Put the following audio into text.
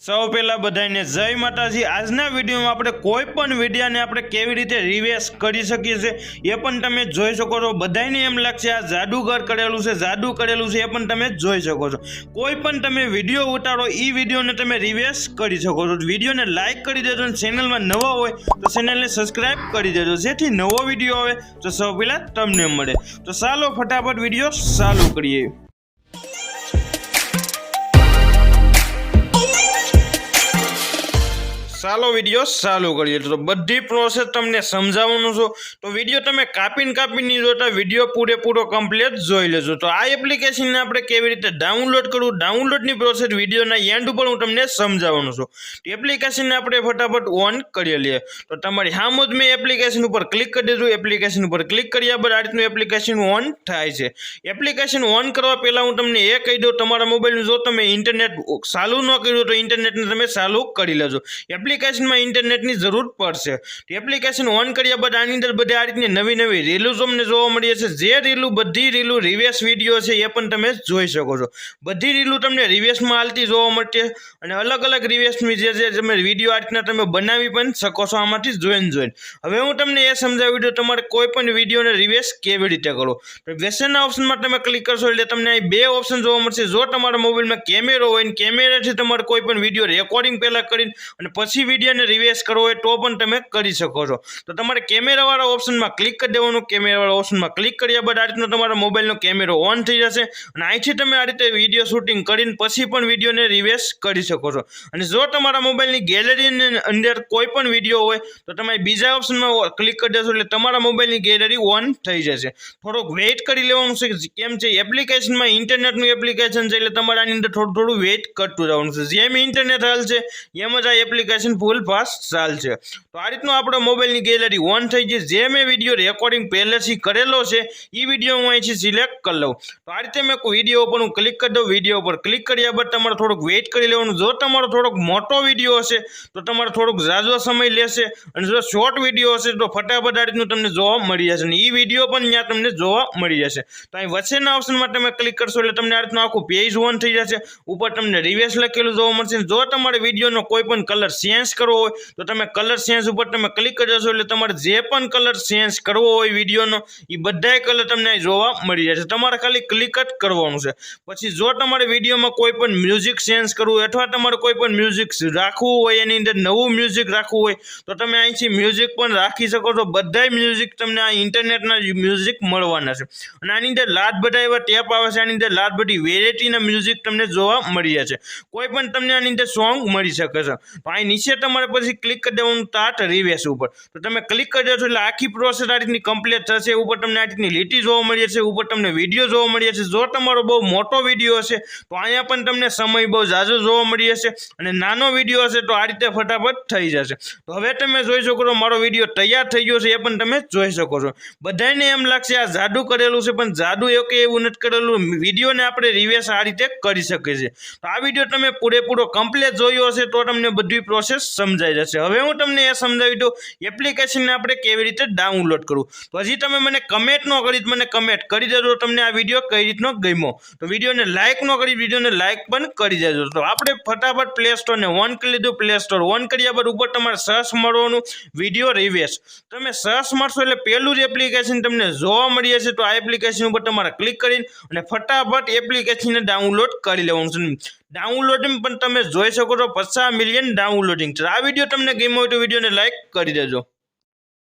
સૌ પહેલા બધાને જય માતાજી। આજના વિડીયોમાં આપણે કોઈ પણ વિડીયોને આપણે કેવી રીતે રિવેર્સ કરી શકીએ છીએ એ પણ તમે જોઈ શકો છો। બધાને એમ લાગશે આ જાદુગર કરેલું છે એ પણ તમે જોઈ શકો છો। કોઈ પણ તમે વિડીયો ઉતારો એ વિડીયોને તમે રિવેર્સ કરી શકો છો। વિડીયોને લાઈક કરી દેજો અને ચેનલમાં નવા હોય તો ચેનલને સબસ્ક્રાઇબ કરી દેજો જેથી નવો વિડીયો આવે તો સૌ પહેલા તમને મળે। તો ચાલો ફટાફટ વિડીયો ચાલુ કરીએ। ચાલો વિડીયો ચાલુ કરીએ। તો બધી પ્રોસેસ તમને સમજાવવાનું છું તો વિડીયો તમે કાપીને જોતા વિડીયો પૂરેપૂરો કમ્પ્લીટ જોઈ લેજો। તો આ એપ્લિકેશનને આપણે કેવી રીતે ડાઉનલોડ કરવું, ડાઉનલોડની પ્રોસેસ વિડીયોના એન્ડ ઉપર હું તમને સમજાવવાનું છું। તો એપ્લિકેશનને આપણે ફટાફટ ઓન કરી લઈએ। તો તમારી સામે જ મેં એપ્લિકેશન ઉપર ક્લિક કરી દેજો। એપ્લિકેશન ઉપર ક્લિક કર્યા બાદ આ રીતનું એપ્લિકેશન ઓન થાય છે। એપ્લિકેશન ઓન કરવા પહેલાં હું તમને એ કહી દઉં, તમારા મોબાઈલનું જો તમે ઇન્ટરનેટ ચાલુ ન કર્યું તો ઇન્ટરનેટને તમે ચાલુ કરી લેજો। એપ્લિકેશનમાં ઇન્ટરનેટની જરૂર પડશે। એપ્લિકેશન ઓન કર્યા બાદ આની અંદર બધી આ રીતની નવી રીલો તમને જોવા મળી છે। જે રીલું બધી રીલું રિવેર્સ વિડીયો છે એ પણ તમે જોઈ શકો છો। બધી રીલું તમને રિવેર્સમાં હાલતી જોવા મળશે અને અલગ અલગ રિવેર્સની જે તમે વિડીયો આ રીતના તમે બનાવી પણ શકો છો આમાંથી જોઈને। હવે હું તમને એ સમજાવી દઉં તમારે કોઈ પણ વિડીયોને રિવેર્સ કેવી રીતે કરો। તો વેસનના ઓપ્શનમાં તમે ક્લિક કરશો એટલે તમને અહીં બે ઓપ્શન જોવા મળશે। જો તમારા મોબાઈલમાં કેમેરો હોય ને કેમેરાથી તમારે કોઈ પણ વિડીયો રેકોર્ડિંગ પહેલાં કરીને અને પછી વિડીયોને રિવેર્સ કરવો હોય તો પણ તમે કરી શકો છો। તો તમારે કેમેરાવાળા ઓપ્શનમાં ક્લિક કરી દેવાનું। કેમેરાવાળા ઓપ્શનમાં ક્લિક કર્યા બાદ આ રીતનો તમારા મોબાઈલનો કેમેરો ઓન થઈ જશે અને અહીંથી તમે આ રીતે વિડીયો શૂટિંગ કરીને પછી પણ વિડીયોને રિવેર્સ કરી શકો છો। અને જો તમારા મોબાઈલની ગેલેરીની અંદર કોઈ પણ વિડીયો હોય તો તમે બીજા ઓપ્શનમાં ક્લિક કરી દેશો એટલે તમારા મોબાઈલની ગેલેરી ઓન થઈ જશે। થોડોક વેઇટ કરી લેવાનું છે, કેમ છે એપ્લિકેશનમાં ઇન્ટરનેટનું એપ્લિકેશન છે એટલે તમારે આની અંદર થોડું વેઇટ કરતું જવાનું છે। જેમ ઇન્ટરનેટ હાલશે એમ જ આ એપ્લિકેશન ફૂલ ફાસ્ટ ચાલશે। તો આ રીતનું આપણો મોબાઈલની ગેલેરી ઓન થઈ ગઈ। જે મેં વિડીયો રેકોર્ડિંગ પહેલેથી કરેલો છે એ વિડીયો હું અહીંથી સિલેક્ટ કરી લઉં। તો આ રીતે મેં કોઈ વિડીયો ઉપર હું ક્લિક કરી દઉં। વિડીયો ઉપર ક્લિક કર્યા બાદ તમારે થોડુંક વેઇટ કરી લેવાનું। જો તમારો થોડોક મોટો વિડીયો હશે તો તમારે થોડોક ઝાઝો સમય લેશે અને જો શોર્ટ વિડીયો હશે તો ફટાફટ આ રીતનું તમને જોવા મળી જશે અને એ વિડીયો પણ ત્યાં તમને જોવા મળી જશે। તો અહીં વચ્ચેના ઓપ્શનમાં તમે ક્લિક કરશો એટલે તમને આ રીતનું આખું પેજ ઓન થઈ જશે। ઉપર તમને રિવેર્સ લખેલું જોવા મળશે। જો તમારે વિડીયોનો કોઈ પણ કલર ચેન્જ કરવો હોય તો તમે કલર ચેન્જ ઉપર તમે ક્લિક કરી દેશો એટલે તમારે જે પણ કલર ચેન્જ કરવો હોય વિડીયોનો એ બધાય કલર તમને જોવા મળી જશે। તમારે ખાલી ક્લિક જ કરવાનું છે। પછી જો તમારે વિડીયોમાં કોઈ પણ મ્યુઝિક ચેન્જ કરવું હોય અથવા તમારે કોઈ પણ મ્યુઝિક રાખવું હોય, એની અંદર નવું મ્યુઝિક રાખવું હોય તો તમે અહીંથી મ્યુઝિક પણ રાખી શકો છો। બધાય મ્યુઝિક તમને આ ઇન્ટરનેટના મ્યુઝિક મળવાના છે અને આની અંદર લાટ બધા એવા ટેપ આવે છે। આની અંદર લાટ બધી વેરાયટીના મ્યુઝિક તમને જોવા મળી જશે। કોઈ પણ તમને આની અંદર સોંગ મળી શકે છે। તો અહીં નીચે તમારે પછી ક્લિક કરી દેવાનું સ્ટાર્ટ રિવેર્સ ઉપર। તો તમે ક્લિક કરી દેશો એટલે આખી પ્રોસેસ આ રીતની કમ્પ્લીટ થશે। ઉપર તમને આ રીતની લીટી જોવા મળી જશે, ઉપર તમને વિડીયો જોવા મળી જશે। જો તમારો બહુ મોટો વિડીયો હશે તો અહીંયા પણ તમને સમય બહુ ઝાઝો જોવા મળી જશે અને નાનો વિડીયો હશે તો આ રીતે ફટાફટ થઈ જશે। તો હવે તમે જોઈ શકો છો મારો વિડીયો તૈયાર થઈ ગયો છે એ પણ તમે જોઈ શકો છો। બધાને એમ લાગશે આ જાદુ કરેલું છે, પણ જાદુ એવું નથી કરેલું। વિડીયોને આપણે રિવેર્સ આ રીતે કરી શકીએ છીએ। તો આ વિડીયો તમે પૂરેપૂરો કમ્પ્લીટ જોયો હશે તો તમને બધી પ્રોસેસ સમજાઈ જશે। હવે હું તમને એ સમજાવી દઉં એપ્લિકેશનને આપણે કેવી રીતે ડાઉનલોડ કરવું। તો હજી તમે મને કમેન્ટ ન કરી મને કમેન્ટ કરી દેજો તમને આ વિડીયો કઈ રીતનો ગમ્યો। તો વિડીયોને લાઇક ન કરી વિડીયોને લાઇક પણ કરી દેજો। તો આપણે ફટાફટ પ્લે સ્ટોરને ઓન કરી લીધું। પ્લે સ્ટોર ઓન કર્યા બાદ ઉપર તમારે સર્ચ મળવાનું વિડીયો રિવેર્સ। તમે સર્ચ મારશો એટલે પહેલું જ એપ્લિકેશન તમને જોવા મળી જશે। તો આ એપ્લિકેશન ઉપર તમારે ક્લિક કરીને અને ફટાફટ એપ્લિકેશનને ડાઉનલોડ કરી લેવાનું છે। ડાઉનલોડિંગ પણ તમે જોઈ શકો છો 50 મિલિયન ડાઉનલોડિંગ છે। આ વિડીયો તમને ગમ્યો હોય તો વિડીયોને લાઇક કરી દેજો।